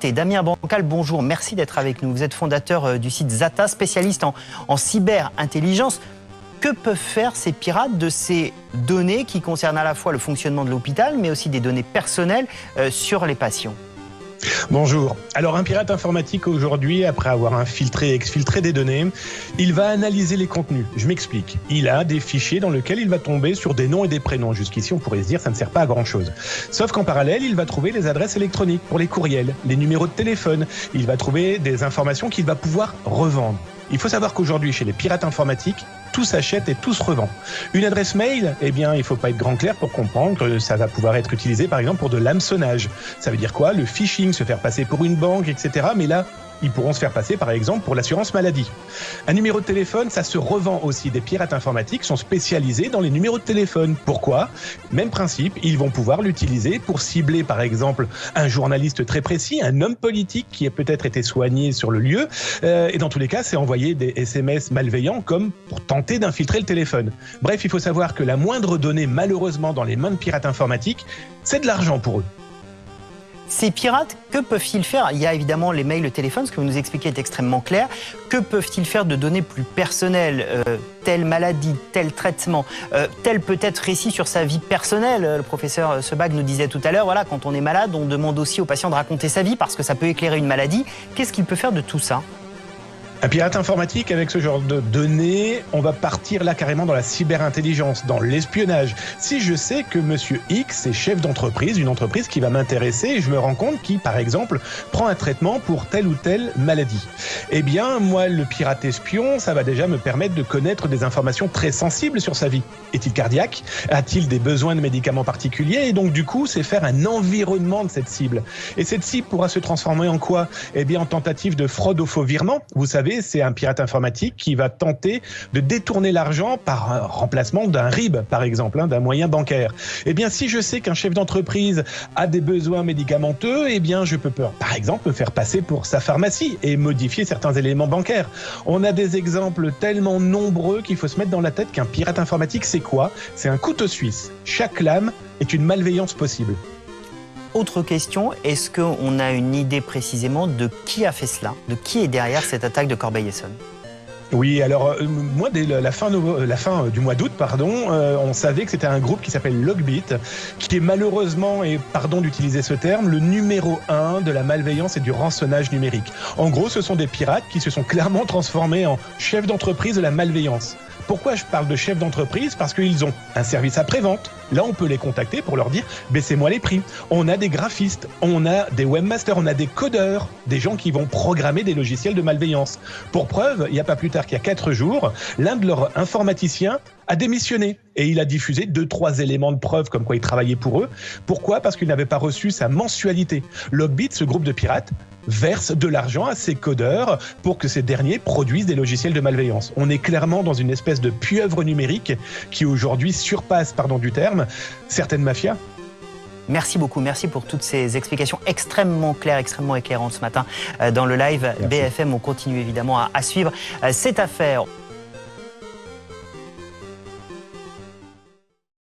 invité. Damien Bancal, bonjour, merci d'être avec nous. Vous êtes fondateur du site Zata, spécialiste en cyberintelligence. Que peuvent faire ces pirates de ces données qui concernent à la fois le fonctionnement de l'hôpital, mais aussi des données personnelles sur les patients? Bonjour. Alors un pirate informatique aujourd'hui, après avoir infiltré et exfiltré des données, il va analyser les contenus. Je m'explique. Il a des fichiers dans lesquels il va tomber sur des noms et des prénoms. Jusqu'ici, on pourrait se dire ça ne sert pas à grand chose. Sauf qu'en parallèle, il va trouver les adresses électroniques pour les courriels, les numéros de téléphone. Il va trouver des informations qu'il va pouvoir revendre. Il faut savoir qu'aujourd'hui, chez les pirates informatiques, tout s'achète et tout se revend. Une adresse mail, eh bien, il ne faut pas être grand clair pour comprendre que ça va pouvoir être utilisé, par exemple, pour de l'hameçonnage. Ça veut dire quoi? Le phishing, se faire passer pour une banque, etc. Mais là, ils pourront se faire passer, par exemple, pour l'assurance maladie. Un numéro de téléphone, ça se revend aussi. Des pirates informatiques sont spécialisés dans les numéros de téléphone. Pourquoi? Même principe, ils vont pouvoir l'utiliser pour cibler, par exemple, un journaliste très précis, un homme politique qui a peut-être été soigné sur le lieu. Et dans tous les cas, c'est envoyer des SMS malveillants comme pour tenter d'infiltrer le téléphone. Bref, il faut savoir que la moindre donnée, malheureusement, dans les mains de pirates informatiques, c'est de l'argent pour eux. Ces pirates, que peuvent-ils faire? Il y a évidemment les mails, le téléphone, ce que vous nous expliquez est extrêmement clair. Que peuvent-ils faire de données plus personnelles? Telle maladie, tel traitement, tel peut-être récit sur sa vie personnelle. Le professeur Sebag nous disait tout à l'heure, voilà, quand on est malade, on demande aussi au patient de raconter sa vie parce que ça peut éclairer une maladie. Qu'est-ce qu'il peut faire de tout ça? Un pirate informatique, avec ce genre de données, on va partir là carrément dans la cyberintelligence, dans l'espionnage. Si je sais que Monsieur X est chef d'entreprise, une entreprise qui va m'intéresser, et je me rends compte qu'il, par exemple, prend un traitement pour telle ou telle maladie. Eh bien, moi, le pirate espion, ça va déjà me permettre de connaître des informations très sensibles sur sa vie. Est-il cardiaque? A-t-il des besoins de médicaments particuliers? Et donc, du coup, c'est faire un environnement de cette cible. Et cette cible pourra se transformer en quoi? Eh bien, en tentative de fraude au faux virement. Vous savez, c'est un pirate informatique qui va tenter de détourner l'argent par un remplacement d'un RIB, par exemple, d'un moyen bancaire. Eh bien, si je sais qu'un chef d'entreprise a des besoins médicamenteux, eh bien, je peux, par exemple, me faire passer pour sa pharmacie et modifier certains éléments bancaires. On a des exemples tellement nombreux qu'il faut se mettre dans la tête qu'un pirate informatique, c'est quoi? C'est un couteau suisse. Chaque lame est une malveillance possible. Autre question, est-ce qu'on a une idée précisément de qui a fait cela? De qui est derrière cette attaque de Corbeil-Essonnes? Oui, alors moi, dès la fin du mois d'août, on savait que c'était un groupe qui s'appelle Logbit, qui est malheureusement, et pardon d'utiliser ce terme, le numéro 1 de la malveillance et du rançonnage numérique. En gros, ce sont des pirates qui se sont clairement transformés en chefs d'entreprise de la malveillance. Pourquoi je parle de chefs d'entreprise? Parce qu'ils ont un service après-vente. Là, on peut les contacter pour leur dire « baissez-moi les prix ». On a des graphistes, on a des webmasters, on a des codeurs, des gens qui vont programmer des logiciels de malveillance. Pour preuve, il n'y a pas plus tard qu'il y a 4 jours, l'un de leurs informaticiens a démissionné et il a diffusé 2-3 éléments de preuve comme quoi il travaillait pour eux. Pourquoi? Parce qu'il n'avait pas reçu sa mensualité. Logbit, ce groupe de pirates, verse de l'argent à ses codeurs pour que ces derniers produisent des logiciels de malveillance. On est clairement dans une espèce de pieuvre numérique qui aujourd'hui surpasse, pardon du terme, certaines mafias. Merci beaucoup, merci pour toutes ces explications extrêmement claires, extrêmement éclairantes ce matin dans le live BFM. On continue évidemment à suivre cette affaire.